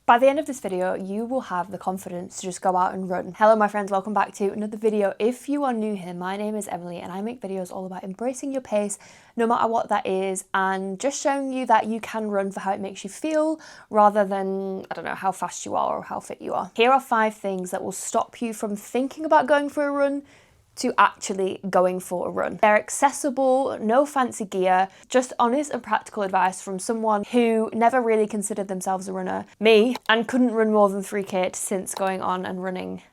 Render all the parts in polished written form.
By the end of this video, you will have the confidence to just go out and run. Hello my friends, welcome back to another video. If you are new here, my name is Emily and I make videos all about embracing your pace, no matter what that is, and just showing you that you can run for how it makes you feel, rather than, I don't know, how fast you are or how fit you are. Here are 5 things that will stop you from thinking about going for a run to actually going for a run. They're accessible, no fancy gear, just honest and practical advice from someone who never really considered themselves a runner, me, and couldn't run more than 3K since going on and running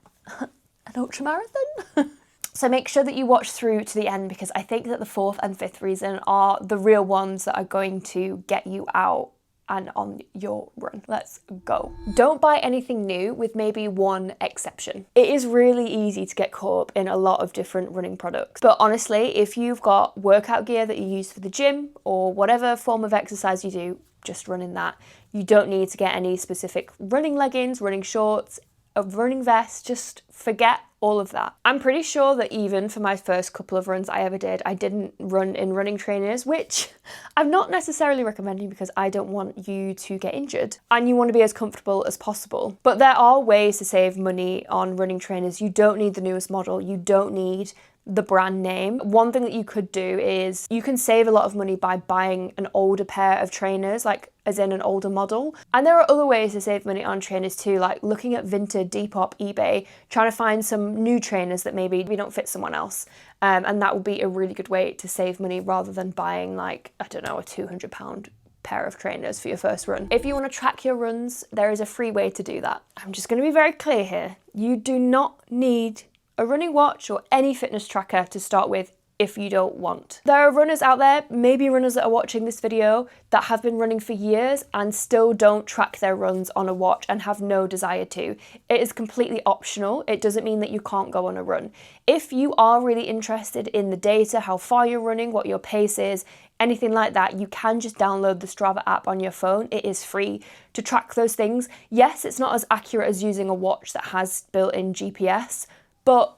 an ultramarathon. So make sure that you watch through to the end, because I think that the 4th and 5th reason are the real ones that are going to get you out and on your run. Let's go. Don't buy anything new, with maybe one exception. It is really easy to get caught up in a lot of different running products, but honestly, if you've got workout gear that you use for the gym or whatever form of exercise you do, just run in that. You don't need to get any specific running leggings, running shorts, a running vest. Just forget all of that. I'm pretty sure that even for my first couple of runs I ever did, I didn't run in running trainers, which I'm not necessarily recommending because I don't want you to get injured and you want to be as comfortable as possible. But there are ways to save money on running trainers. You don't need the newest model. You don't need the brand name. One thing that you could do is you can save a lot of money by buying an older pair of trainers, like as in an older model. And there are other ways to save money on trainers too, like looking at Vinted, Depop, eBay, trying to find some new trainers that maybe don't fit someone else. And that would be a really good way to save money rather than buying, like, I don't know, a £200 pair of trainers for your first run. If you want to track your runs, there is a free way to do that. I'm just going to be very clear here. You do not need a running watch or any fitness tracker to start with if you don't want. There are runners out there, maybe runners that are watching this video, that have been running for years and still don't track their runs on a watch and have no desire to. It is completely optional. It doesn't mean that you can't go on a run. If you are really interested in the data, how far you're running, what your pace is, anything like that, you can just download the Strava app on your phone. It is free to track those things. Yes, it's not as accurate as using a watch that has built-in GPS, but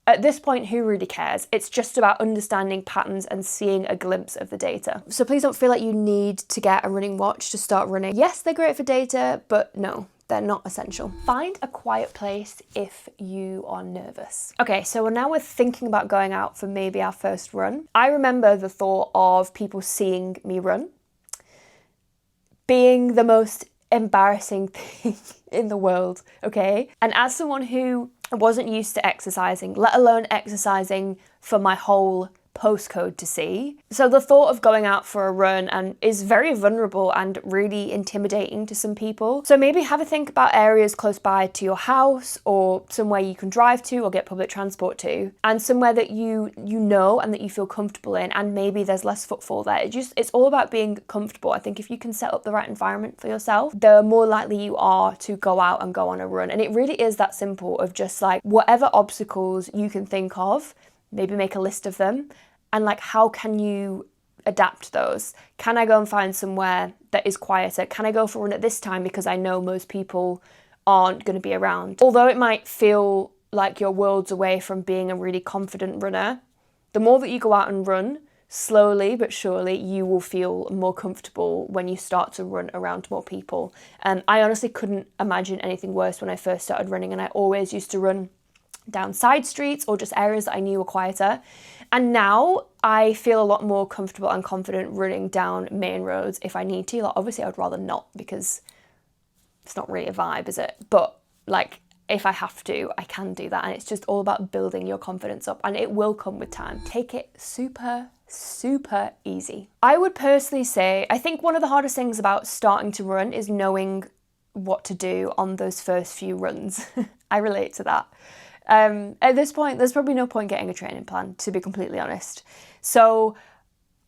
at this point, who really cares? It's just about understanding patterns and seeing a glimpse of the data. So please don't feel like you need to get a running watch to start running. Yes, they're great for data, but no, they're not essential. Find a quiet place if you are nervous. Okay, so now we're thinking about going out for maybe our first run. I remember the thought of people seeing me run being the most embarrassing thing in the world, okay? And as someone who wasn't used to exercising, let alone exercising for my whole postcode to see. So the thought of going out for a run is very vulnerable and really intimidating to some people. So maybe have a think about areas close by to your house, or somewhere you can drive to or get public transport to, and somewhere that you know and that you feel comfortable in, and maybe there's less footfall there. It's all about being comfortable. I think if you can set up the right environment for yourself, the more likely you are to go out and go on a run. And it really is that simple, of just like whatever obstacles you can think of, maybe make a list of them, and like, how can you adapt those? Can I go and find somewhere that is quieter? Can I go for a run at this time because I know most people aren't going to be around? Although it might feel like you're worlds away from being a really confident runner, the more that you go out and run, slowly but surely, you will feel more comfortable when you start to run around more people. I honestly couldn't imagine anything worse when I first started running, and I always used to run down side streets or just areas that I knew were quieter. And now I feel a lot more comfortable and confident running down main roads if I need to. Like, obviously I would rather not, because it's not really a vibe, is it? But like, if I have to, I can do that. And it's just all about building your confidence up, and it will come with time. Take it super easy. I would personally say, I think one of the hardest things about starting to run is knowing what to do on those first few runs. I relate to that. At this point, there's probably no point getting a training plan, to be completely honest. So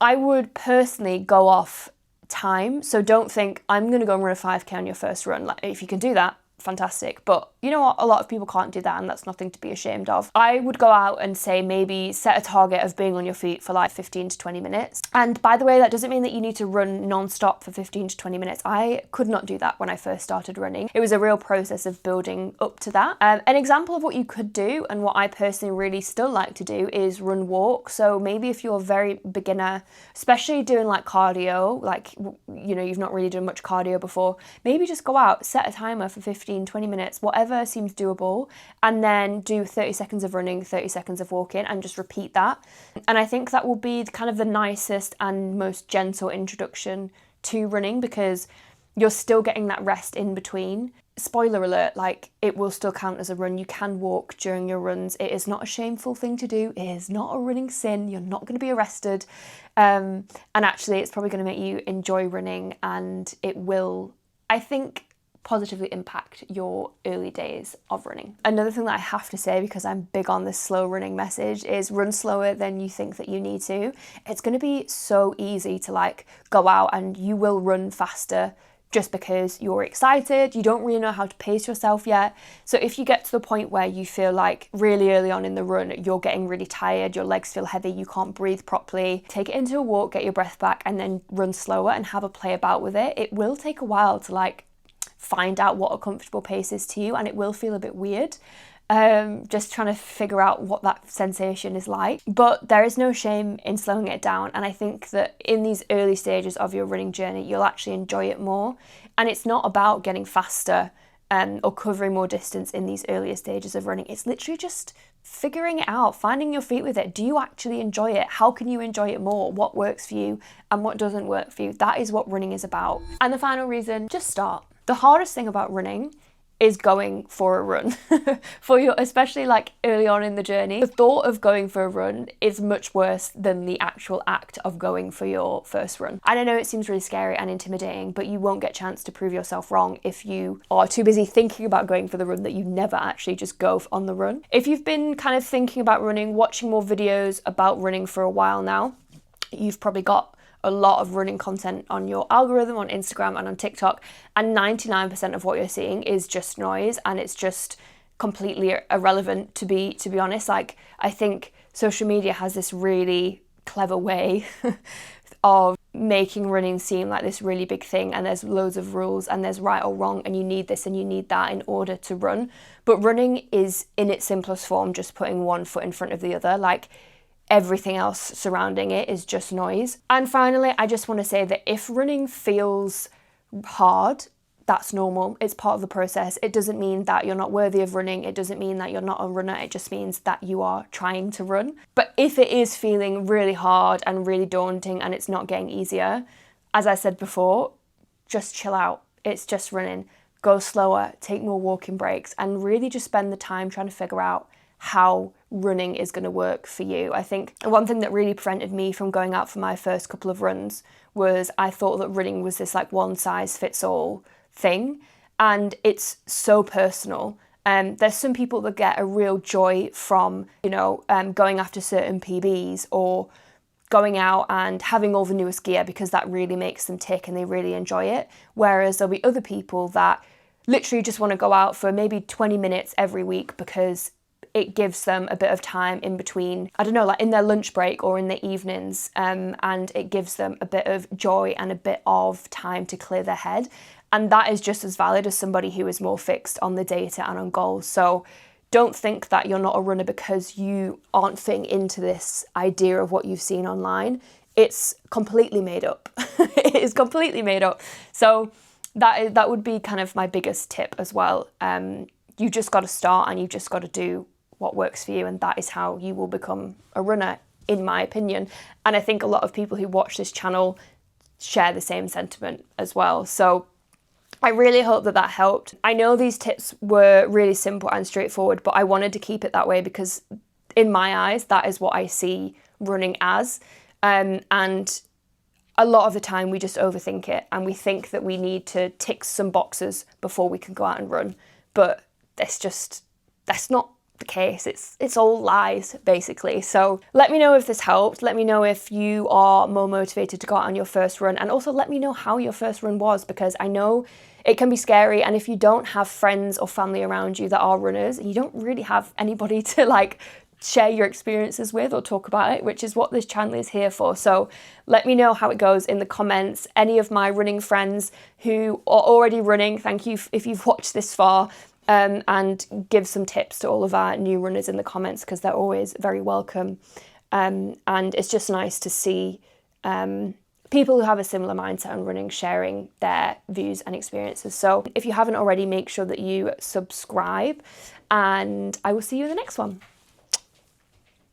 I would personally go off time. So don't think I'm going to go and run a 5K on your first run. Like, if you can do that, fantastic. But you know what? A lot of people can't do that, and that's nothing to be ashamed of. I would go out and say maybe set a target of being on your feet for like 15 to 20 minutes. And by the way, that doesn't mean that you need to run non-stop for 15 to 20 minutes. I could not do that when I first started running. It was a real process of building up to that. An example of what you could do, and what I personally really still like to do, is run walk. So maybe if you're a very beginner, especially doing like cardio, like, you know, you've not really done much cardio before, maybe just go out, set a timer for 15, 20 minutes, whatever seems doable, and then do 30 seconds of running, 30 seconds of walking, and just repeat that. And I think that will be kind of the nicest and most gentle introduction to running, because you're still getting that rest in between. Spoiler alert, like, it will still count as a run. You can walk during your runs. It is not a shameful thing to do. It is not a running sin. You're not going to be arrested. And actually, it's probably going to make you enjoy running, and it will, I think, positively impact your early days of running. Another thing that I have to say, because I'm big on this slow running message, is run slower than you think that you need to. It's going to be so easy to like go out and you will run faster just because you're excited. You don't really know how to pace yourself yet. So if you get to the point where you feel like really early on in the run, you're getting really tired, your legs feel heavy, you can't breathe properly, take it into a walk, get your breath back, and then run slower and have a play about with it. It will take a while to like find out what a comfortable pace is to you, and it will feel a bit weird. Just trying to figure out what that sensation is like. But there is no shame in slowing it down, and I think that in these early stages of your running journey, you'll actually enjoy it more. And it's not about getting faster or covering more distance in these earlier stages of running. It's literally just figuring it out, finding your feet with it. Do you actually enjoy it? How can you enjoy it more? What works for you and what doesn't work for you? That is what running is about. And the final reason, just start. The hardest thing about running is going for a run. For you, especially like early on in the journey, the thought of going for a run is much worse than the actual act of going for your first run. And I know it seems really scary and intimidating, but you won't get a chance to prove yourself wrong if you are too busy thinking about going for the run that you never actually just go on the run. If you've been kind of thinking about running, watching more videos about running for a while now, you've probably got a lot of running content on your algorithm on Instagram and on TikTok, and 99% of what you're seeing is just noise, and it's just completely irrelevant, to be honest. Like, I think social media has this really clever way of making running seem like this really big thing, and there's loads of rules and there's right or wrong, and you need this and you need that in order to run. But running is, in its simplest form, just putting one foot in front of the other. Like, everything else surrounding it is just noise. And finally, I just want to say that if running feels hard, that's normal. It's part of the process. It doesn't mean that you're not worthy of running. It doesn't mean that you're not a runner. It just means that you are trying to run. But if it is feeling really hard and really daunting and it's not getting easier, as I said before, just chill out. It's just running. Go slower, take more walking breaks, and really just spend the time trying to figure out how running is going to work for you. I think one thing that really prevented me from going out for my first couple of runs was I thought that running was this like one size fits all thing, and it's so personal. There's some people that get a real joy from, going after certain PBs or going out and having all the newest gear, because that really makes them tick and they really enjoy it. Whereas there'll be other people that literally just want to go out for maybe 20 minutes every week because it gives them a bit of time in between, I don't know, like in their lunch break or in the evenings, and it gives them a bit of joy and a bit of time to clear their head. And that is just as valid as somebody who is more fixed on the data and on goals. So don't think that you're not a runner because you aren't fitting into this idea of what you've seen online. It's completely made up. It is completely made up. So that would be kind of my biggest tip as well. You just got to start, and you've just got to do what works for you, and that is how you will become a runner, in my opinion. And I think a lot of people who watch this channel share the same sentiment as well. So I really hope that helped. I know these tips were really simple and straightforward, but I wanted to keep it that way because in my eyes, that is what I see running as. And a lot of the time we just overthink it, and we think that we need to tick some boxes before we can go out and run. But that's the case. It's all lies, basically. So let me know if this helped. Let me know if you are more motivated to go out on your first run, and also let me know how your first run was, because I know it can be scary. And if you don't have friends or family around you that are runners, and you don't really have anybody to like share your experiences with or talk about it, which is what this channel is here for. So let me know how it goes in the comments. Any of my running friends who are already running, thank you if you've watched this far, and give some tips to all of our new runners in the comments, because they're always very welcome. And it's just nice to see people who have a similar mindset on running sharing their views and experiences. So if you haven't already, make sure that you subscribe, and I will see you in the next one.